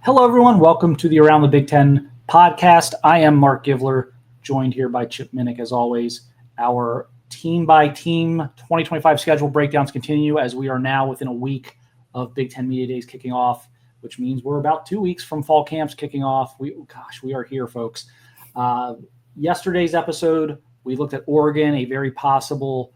Hello, everyone. Welcome to the Around the Big Ten podcast. I am Mark Givler, joined here by Chip Minnick, as always. Our team-by-team 2025 schedule breakdowns continue as we are now within a week of Big Ten Media Days kicking off, which means we're about 2 weeks from fall camps kicking off. We are here, folks. Yesterday's episode, we looked at Oregon, a very possible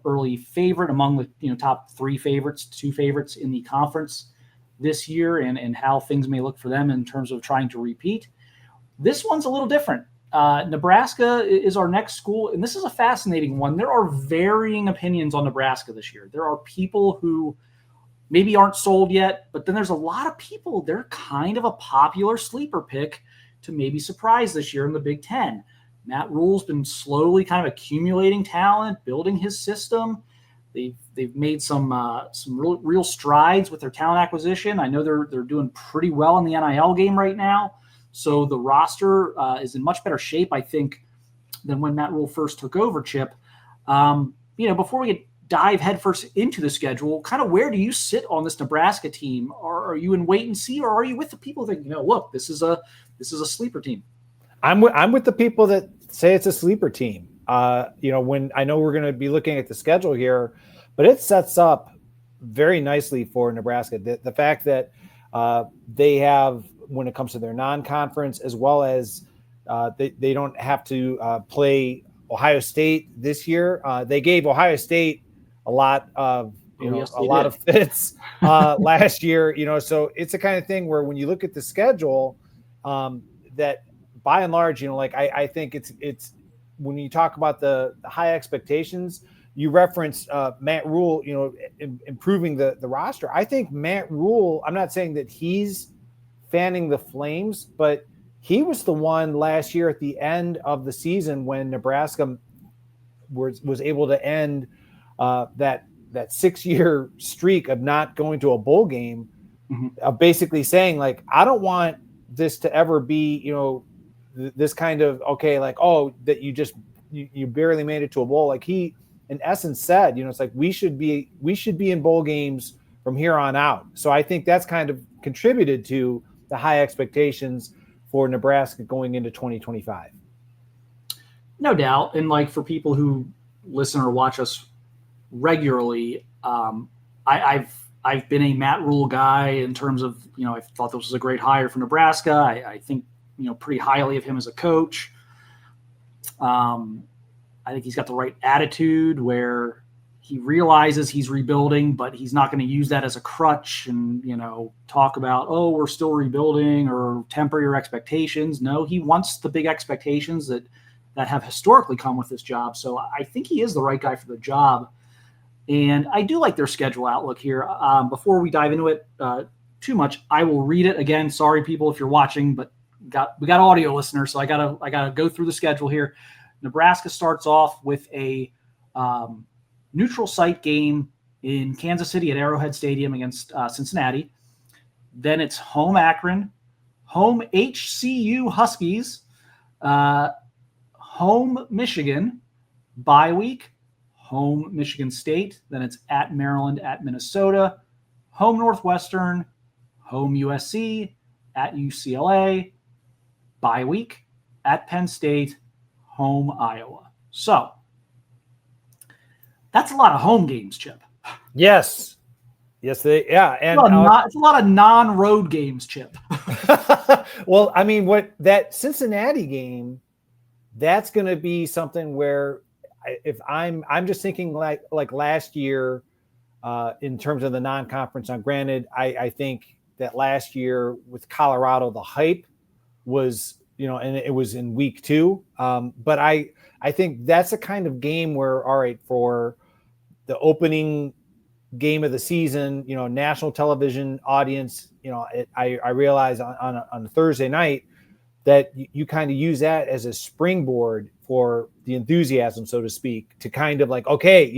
early favorite among the top two favorites in the conference this year, and how things may look for them in terms of trying to repeat. This one's a little different. Nebraska is our next school, and this is a fascinating one. There are varying opinions on Nebraska this year. There are people who maybe aren't sold yet, but then there's a lot of people, they're kind of a popular sleeper pick to maybe surprise this year in the Big Ten. Matt Rhule's been slowly kind of accumulating talent, building his system. They've made some real strides with their talent acquisition. I know they're doing pretty well in the NIL game right now. So the roster is in much better shape, I think, than when Matt Rhule first took over, Chip. Before we dive headfirst into the schedule, kind of where do you sit on this Nebraska team? Are you in wait and see, or are you with the people that, look, this is a sleeper team? I'm with the people that say it's a sleeper team. When I know we're going to be looking at the schedule here, but it sets up very nicely for Nebraska. The fact that they have, when it comes to their non-conference, as well as they don't have to play Ohio State this year. They gave Ohio State a lot of fits last year. So it's the kind of thing where when you look at the schedule, that by and large, I think it's when you talk about the high expectations. You referenced Matt Rhule, improving the roster. I think Matt Rhule, I'm not saying that he's fanning the flames, but he was the one last year at the end of the season when Nebraska was able to end that 6-year streak of not going to a bowl game, of basically saying, like, I don't want this to ever be, this kind of, that you barely made it to a bowl. Like he, in essence, said, it's like we should be in bowl games from here on out. So I think that's kind of contributed to the high expectations for Nebraska going into 2025. No doubt. And for people who listen or watch us regularly, I've been a Matt Rhule guy in terms of, I thought this was a great hire for Nebraska. I think, pretty highly of him as a coach. I think he's got the right attitude where he realizes he's rebuilding, but he's not going to use that as a crutch and, talk about, we're still rebuilding or temper your expectations. No, he wants the big expectations that have historically come with this job. So I think he is the right guy for the job. And I do like their schedule outlook here. Before we dive into it too much, I will read it again. Sorry, people, if you're watching, but we got audio listeners, so I gotta go through the schedule here. Nebraska starts off with a neutral site game in Kansas City at Arrowhead Stadium against Cincinnati. Then it's home Akron, home HCU Huskies, home Michigan, bye week, home Michigan State. Then it's at Maryland, at Minnesota, home Northwestern, home USC, at UCLA, bye week, at Penn State, home Iowa. So that's a lot of home games, Chip. Yes. And it's a lot of non-road games, Chip. Well, I mean, what that Cincinnati game, that's going to be something where if I'm just thinking like last year in terms of the non-conference. Now, granted, I think that last year with Colorado, the hype was, and it was in week 2. But I think that's a kind of game where, all right, for the opening game of the season, national television audience, I realize on a Thursday night that you kind of use that as a springboard for the enthusiasm, so to speak, to kind of like, okay,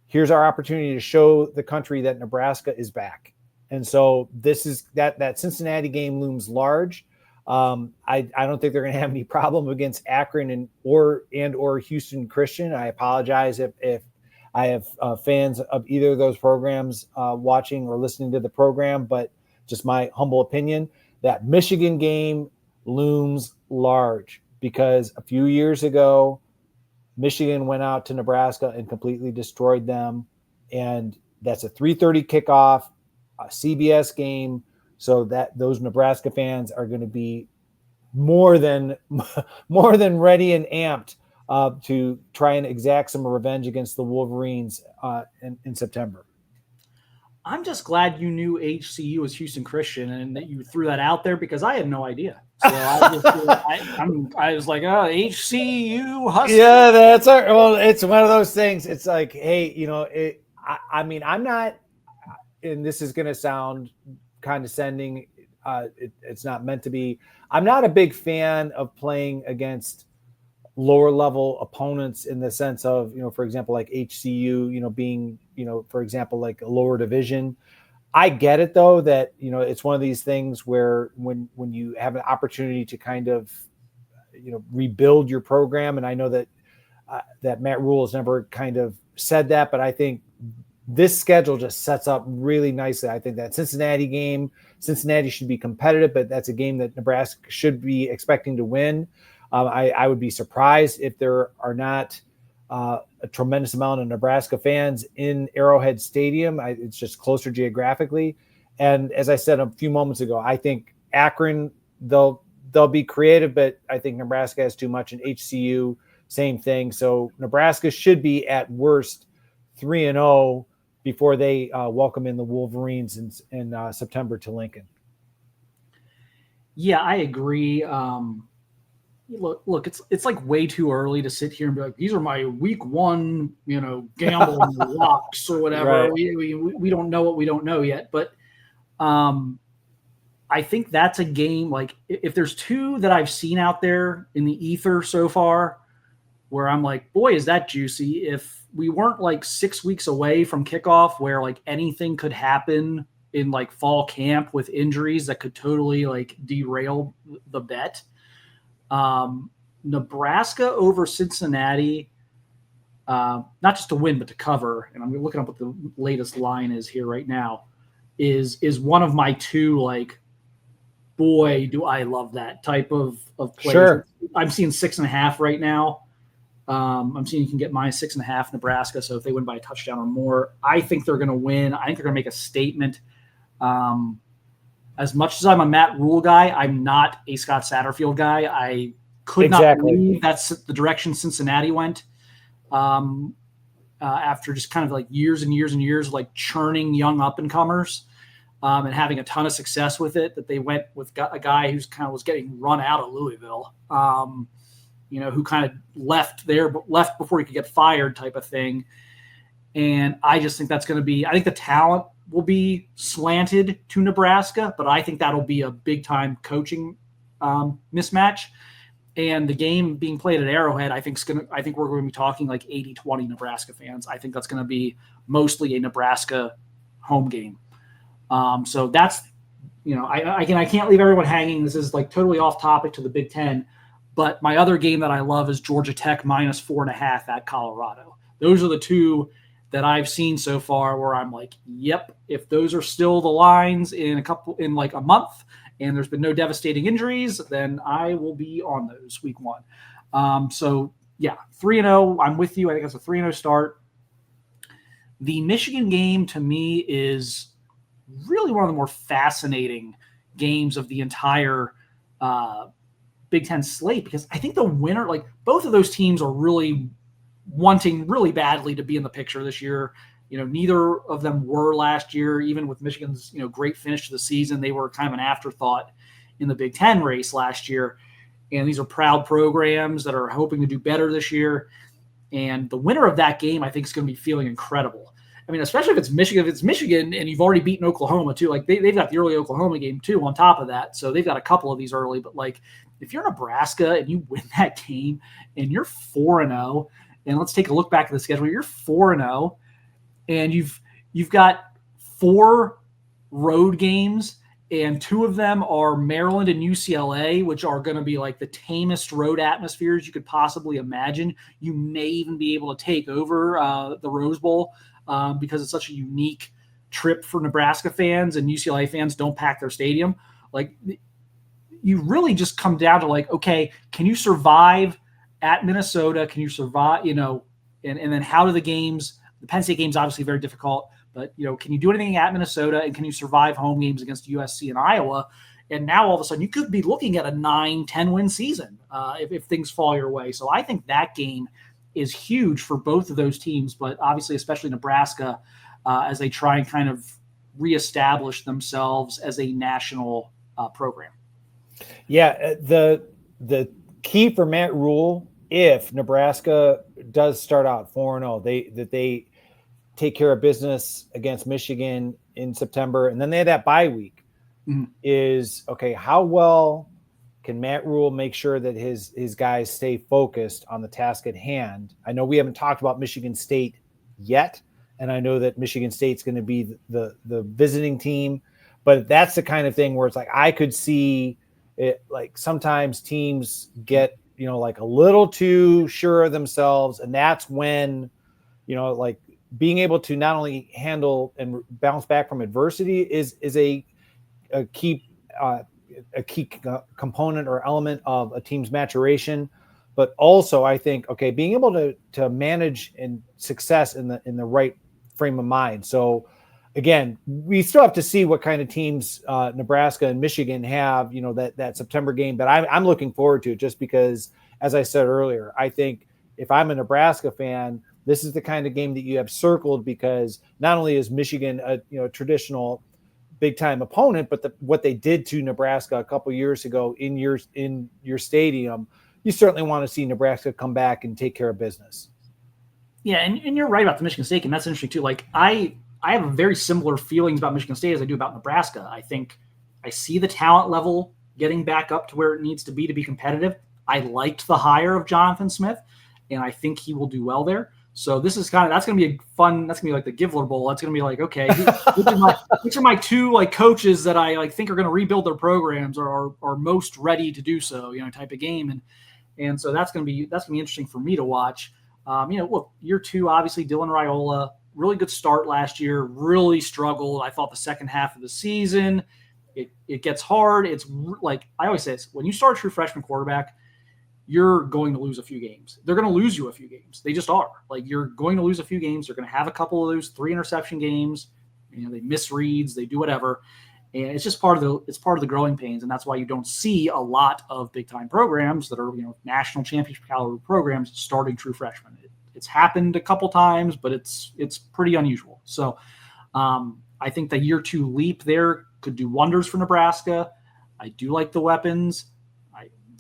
here's our opportunity to show the country that Nebraska is back. And so this is that Cincinnati game looms large. I don't think they're going to have any problem against Akron and or Houston Christian. I apologize if I have fans of either of those programs watching or listening to the program, but just my humble opinion, that Michigan game looms large because a few years ago, Michigan went out to Nebraska and completely destroyed them. And that's a 3:30 kickoff, a CBS game. So that those Nebraska fans are going to be more than ready and amped to try and exact some revenge against the Wolverines in September. I'm just glad you knew HCU was Houston Christian and that you threw that out there because I had no idea. So I was like, oh, HCU Huskers. Yeah, that's well, it's one of those things. It's like, hey, I mean, I'm not, and this is going to sound condescending. It's not meant to be. I'm not a big fan of playing against lower level opponents in the sense of, for example, like HCU, being, for example, like a lower division. I get it though, that, it's one of these things where when you have an opportunity to kind of, rebuild your program. And I know that, that Matt Rhule has never kind of said that, but I think this schedule just sets up really nicely. I think that Cincinnati should be competitive, but that's a game that Nebraska should be expecting to win. I would be surprised if there are not a tremendous amount of Nebraska fans in Arrowhead Stadium. It's just closer geographically. And as I said a few moments ago, I think Akron, they'll be creative, but I think Nebraska has too much, and HCU, same thing. So Nebraska should be at worst 3-0 before they welcome in the Wolverines in September to Lincoln. Yeah, I agree. Look, it's like way too early to sit here and be like, these are my week one, gambling locks or whatever. Right. We don't know what we don't know yet. But I think that's a game, like if there's two that I've seen out there in the ether so far where I'm like, boy, is that juicy. If we weren't like 6 weeks away from kickoff where like anything could happen in like fall camp with injuries that could totally like derail the bet. Nebraska over Cincinnati, not just to win, but to cover. And I'm looking up what the latest line is here right now, is one of my two, like, boy, do I love that type of plays. Sure. I'm seeing 6.5 right now. I'm seeing you can get minus 6.5 Nebraska. So if they win by a touchdown or more, I think they're going to win. I think they're going to make a statement. As much as I'm a Matt Rhule guy, I'm not a Scott Satterfield guy. I could not believe that's the direction Cincinnati went after just kind of like years and years and years of like churning young up-and-comers and having a ton of success with it, that they went with a guy who's kind of was getting run out of Louisville, who kind of left before he could get fired type of thing. And I just think that's going to be – I think the talent – will be slanted to Nebraska, but I think that'll be a big time coaching mismatch. And the game being played at Arrowhead, I think we're going to be talking like 80-20 Nebraska fans. I think that's going to be mostly a Nebraska home game. So that's, I can't leave everyone hanging. This is like totally off topic to the Big Ten, but my other game that I love is Georgia Tech minus 4.5 at Colorado. Those are the two that I've seen so far where I'm like, yep, if those are still the lines in like a month and there's been no devastating injuries, then I will be on those week one. So yeah, 3-0, I'm with you. I think it's a 3-0 start. The Michigan game to me is really one of the more fascinating games of the entire Big Ten slate, because I think the winner, like both of those teams are really wanting really badly to be in the picture this year. Neither of them were last year, even with Michigan's, great finish to the season. They were kind of an afterthought in the Big Ten race last year. And these are proud programs that are hoping to do better this year. And the winner of that game, I think, is going to be feeling incredible. I mean, especially if it's Michigan. If it's Michigan and you've already beaten Oklahoma too, like they've got the early Oklahoma game too on top of that. So they've got a couple of these early. But like if you're Nebraska and you win that game and you're 4-0, and let's take a look back at the schedule. You're 4-0, and you've got 4 road games, and 2 of them are Maryland and UCLA, which are going to be like the tamest road atmospheres you could possibly imagine. You may even be able to take over the Rose Bowl because it's such a unique trip for Nebraska fans and UCLA fans don't pack their stadium. Like, you really just come down to like, okay, can you survive at Minnesota? Can you survive, and then how do the Penn State game's obviously very difficult, but, can you do anything at Minnesota, and can you survive home games against USC and Iowa? And now all of a sudden you could be looking at a 9-10 win season if things fall your way. So I think that game is huge for both of those teams, but obviously especially Nebraska as they try and kind of reestablish themselves as a national program. Yeah, the key for Matt Rhule, if Nebraska does start out 4-0, that they take care of business against Michigan in September, and then they have that bye week. Is okay. How well can Matt Rhule make sure that his guys stay focused on the task at hand? I know we haven't talked about Michigan State yet, and I know that Michigan State's going to be the visiting team, but that's the kind of thing where it's like I could see it. Like sometimes teams get like a little too sure of themselves, and that's when like being able to not only handle and bounce back from adversity is a key component or element of a team's maturation, but also I think being able to manage and success in the right frame of mind. So again, we still have to see what kind of teams Nebraska and Michigan have. That September game, but I'm looking forward to it just because, as I said earlier, I think if I'm a Nebraska fan, this is the kind of game that you have circled because not only is Michigan a traditional big time opponent, but what they did to Nebraska a couple years ago in your stadium, you certainly want to see Nebraska come back and take care of business. Yeah, and you're right about the Michigan State game. That's interesting too. Like I have very similar feelings about Michigan State as I do about Nebraska. I think I see the talent level getting back up to where it needs to be competitive. I liked the hire of Jonathan Smith, and I think he will do well there. So this is that's going to be fun. That's going to be like the Givler Bowl. That's going to be like, okay, which are my two coaches that I think are going to rebuild their programs or are most ready to do so, type of game. And so that's going to be interesting for me to watch. Look, year two, obviously Dylan Raiola, really good start last year, really struggled. I thought the second half of the season, it gets hard. It's like I always say this, when you start a true freshman quarterback, you're going to lose a few games. They're going to lose you a few games. They just are. Like, you're going to lose a few games. They're going to have a couple of those 3 interception games. They miss reads, they do whatever. And it's just part of the growing pains. And that's why you don't see a lot of big time programs that are, national championship caliber programs starting true freshmen. It's happened a couple times, but it's pretty unusual. So I think the year 2 leap there could do wonders for Nebraska. I do like the weapons.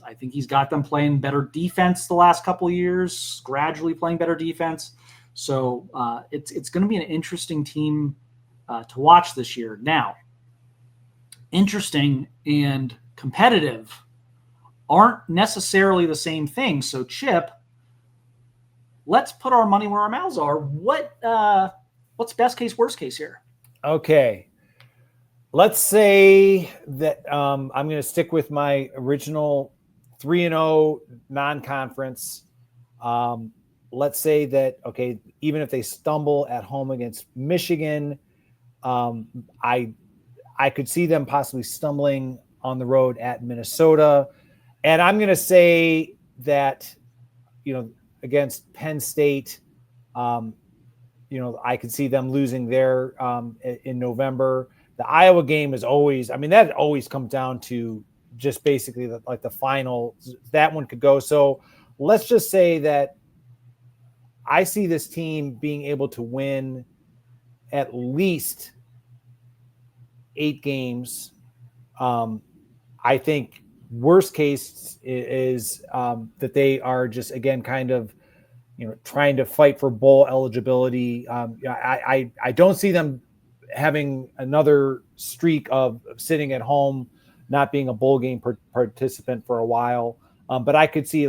I think he's got them playing better defense the last couple of years, gradually playing better defense. So it's going to be an interesting team to watch this year. Now, interesting and competitive aren't necessarily the same thing. So, Chip, let's put our money where our mouths are. What's best case, worst case here? Okay. Let's say that I'm going to stick with my original 3-0 non-conference. Let's say that, even if they stumble at home against Michigan, I could see them possibly stumbling on the road at Minnesota. And I'm going to say that, against Penn State, I could see them losing there in November. The Iowa game is always, that always comes down to just basically the final. That one could go. So let's just say that I see this team being able to win at least 8 games. I think worst case is that they are just, again, kind of, trying to fight for bowl eligibility. I don't see them having another streak of sitting at home, not being a bowl game participant for a while. But I could see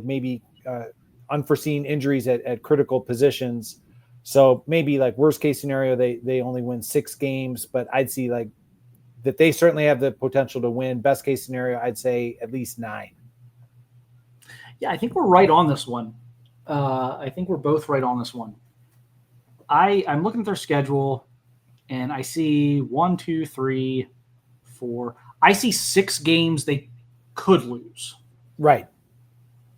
maybe unforeseen injuries at critical positions. So maybe worst case scenario, they only win 6 games, but I'd see that they certainly have the potential to win. Best case scenario, I'd say at least 9. Yeah, I think we're right on this one. I think we're both right on this one. I'm looking at their schedule. and I see 1, 2, 3, 4. I see 6 games they could lose. Right.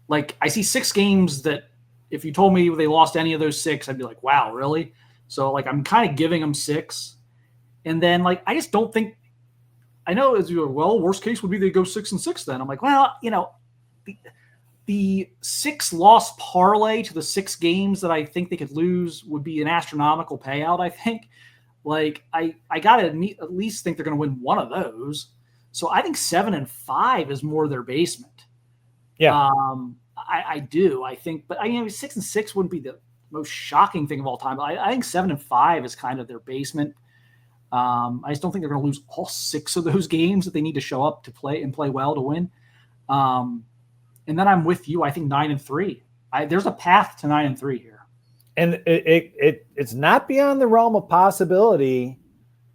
Like, I see 6 games that if you told me they lost any of those 6, I'd be like, wow, really? So, like, I'm kind of giving them 6. And then, like, I just don't think – I know as you go, well, worst case would be they go 6-6 then. I'm like, well, the 6-loss parlay to the 6 games that I think they could lose would be an astronomical payout, I think. Like, I got to at least think they're going to win one of those. So I think 7-5 is more their basement. Yeah. I do. I think, but 6-6 wouldn't be the most shocking thing of all time. But I think 7-5 is kind of their basement. I just don't think they're going to lose all 6 of those games that they need to show up to play and play well to win. And then I'm with you. I think 9-3. There's a path to 9-3 here. And it's not beyond the realm of possibility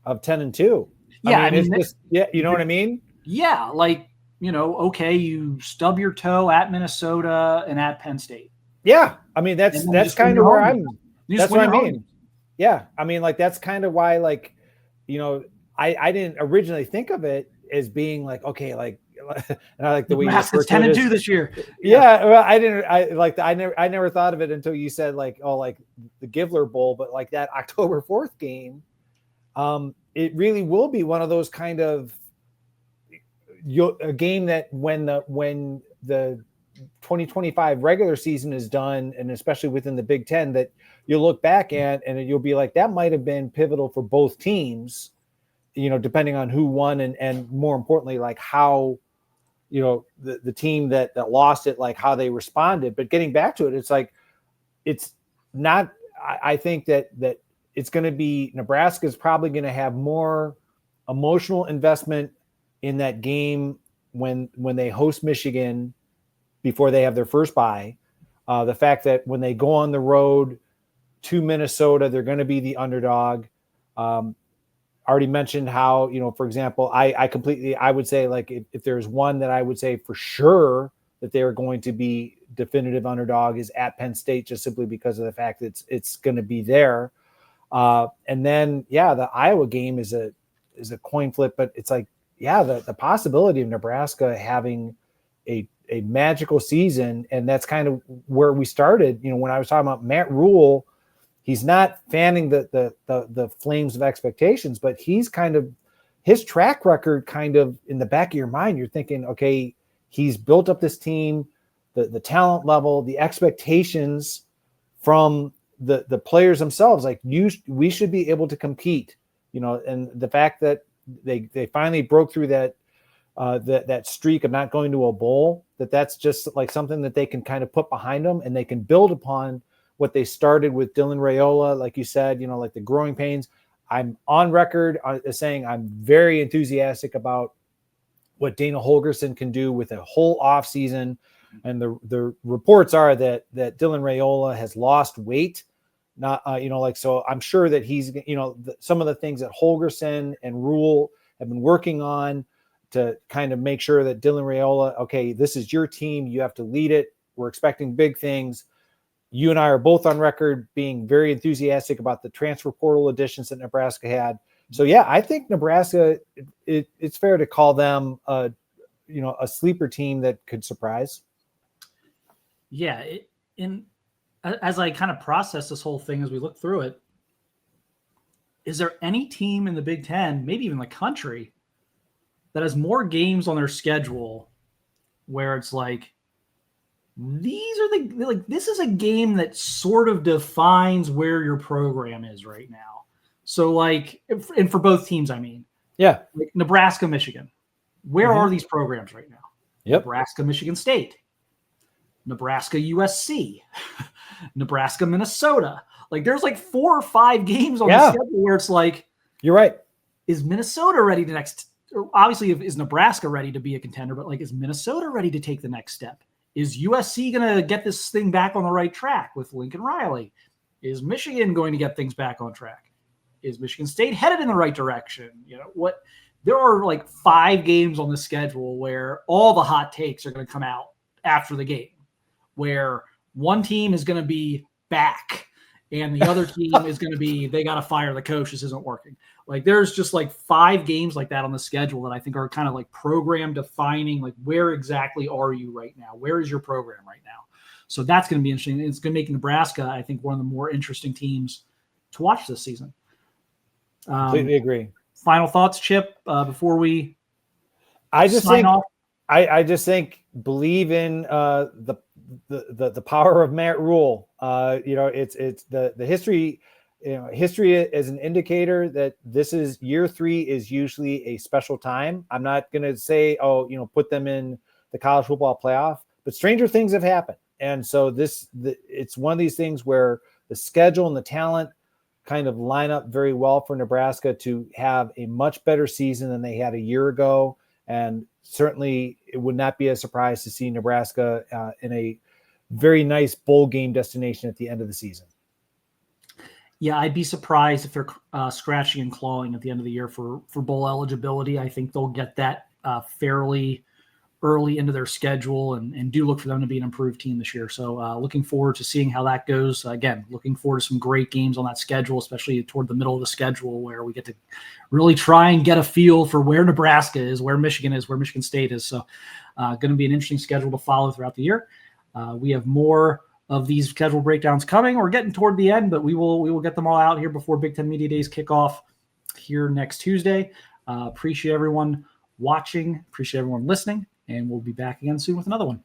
of 10-2. Yeah, I mean it's just, yeah, you know what I mean? Yeah, like, okay, you stub your toe at Minnesota and at Penn State. Yeah, I mean that's kind of where that's what I mean. Yeah, I mean, like, that's kind of why, like, I didn't originally think of it as being like, okay, like, and I like the way Nebraska's 10-2 this year. Yeah, well, I never thought of it until you said, like, oh, like the Givler Bowl, but like that October 4th game, it really will be one of those kind of a game that when the 2025 regular season is done, and especially within the Big Ten, that you'll look back at and you'll be like, that might have been pivotal for both teams, depending on who won and more importantly, like how, the team that lost it, like how they responded. But getting back to it, it's like, it's not, I think that it's going to be, Nebraska is probably going to have more emotional investment in that game when they host Michigan before they have their first bye. The fact that when they go on the road to Minnesota, they're going to be the underdog. Already mentioned how, for example, I would say, like, if there's one that I would say for sure that they are going to be definitive underdog is at Penn State, just simply because of the fact that it's going to be there. And then, the Iowa game is a coin flip, but it's like, the possibility of Nebraska having a magical season. And that's kind of where we started, when I was talking about Matt Rhule. He's not fanning the flames of expectations, but he's kind of, his track record kind of in the back of your mind, you're thinking, okay, he's built up this team, the talent level, the expectations from the players themselves. Like, we should be able to compete, and the fact that they finally broke through that streak of not going to a bowl, that's just like something that they can kind of put behind them, and they can build upon what they started with Dylan Raiola, like you said, like the growing pains. I'm on record as saying I'm very enthusiastic about what Dana Holgorsen can do with a whole off season. And the reports are that Dylan Raiola has lost weight. Not, so I'm sure that he's, some of the things that Holgorsen and Rhule have been working on to kind of make sure that Dylan Raiola, okay, this is your team. You have to lead it. We're expecting big things. You and I are both on record being very enthusiastic about the transfer portal additions that Nebraska had. So, I think Nebraska, it's fair to call them, a sleeper team that could surprise. Yeah. As I kind of process this whole thing, as we look through it, is there any team in the Big Ten, maybe even the country, that has more games on their schedule where it's like, this is a game that sort of defines where your program is right now. So, like, and for both teams, I mean, like Nebraska, Michigan, where are these programs right now? Nebraska, Michigan State, Nebraska, USC, Nebraska, Minnesota. Like, there's like 4 or 5 games on the schedule where it's like, you're right. Is Minnesota ready to next? Obviously, is Nebraska ready to be a contender? But, like, is Minnesota ready to take the next step? Is USC going to get this thing back on the right track with Lincoln Riley? Is Michigan going to get things back on track? Is Michigan State headed in the right direction? There are like 5 games on the schedule where all the hot takes are going to come out after the game, where one team is going to be back and the other team is going to be they got to fire the coach. This isn't working. Like there's just like 5 games like that on the schedule that I think are kind of like program defining. Like where exactly are you right now? Where is your program right now? So that's going to be interesting. It's going to make Nebraska, I think, one of the more interesting teams to watch this season. Completely agree. Final thoughts, Chip, before we I just sign think off? I just think believe in the power of Matt Rhule. It's the history. History is an indicator that this is year 3 is usually a special time. I'm not going to say, put them in the college football playoff, but stranger things have happened. And so it's one of these things where the schedule and the talent kind of line up very well for Nebraska to have a much better season than they had a year ago. And certainly it would not be a surprise to see Nebraska in a very nice bowl game destination at the end of the season. Yeah, I'd be surprised if they're scratching and clawing at the end of the year for bowl eligibility. I think they'll get that fairly early into their schedule and do look for them to be an improved team this year. So looking forward to seeing how that goes. Again, looking forward to some great games on that schedule, especially toward the middle of the schedule where we get to really try and get a feel for where Nebraska is, where Michigan is, where Michigan State is. So going to be an interesting schedule to follow throughout the year. We have more of these schedule breakdowns coming. We're getting toward the end, but we will get them all out here before Big Ten Media Days kick off here next Tuesday. Appreciate everyone watching. Appreciate everyone listening. And we'll be back again soon with another one.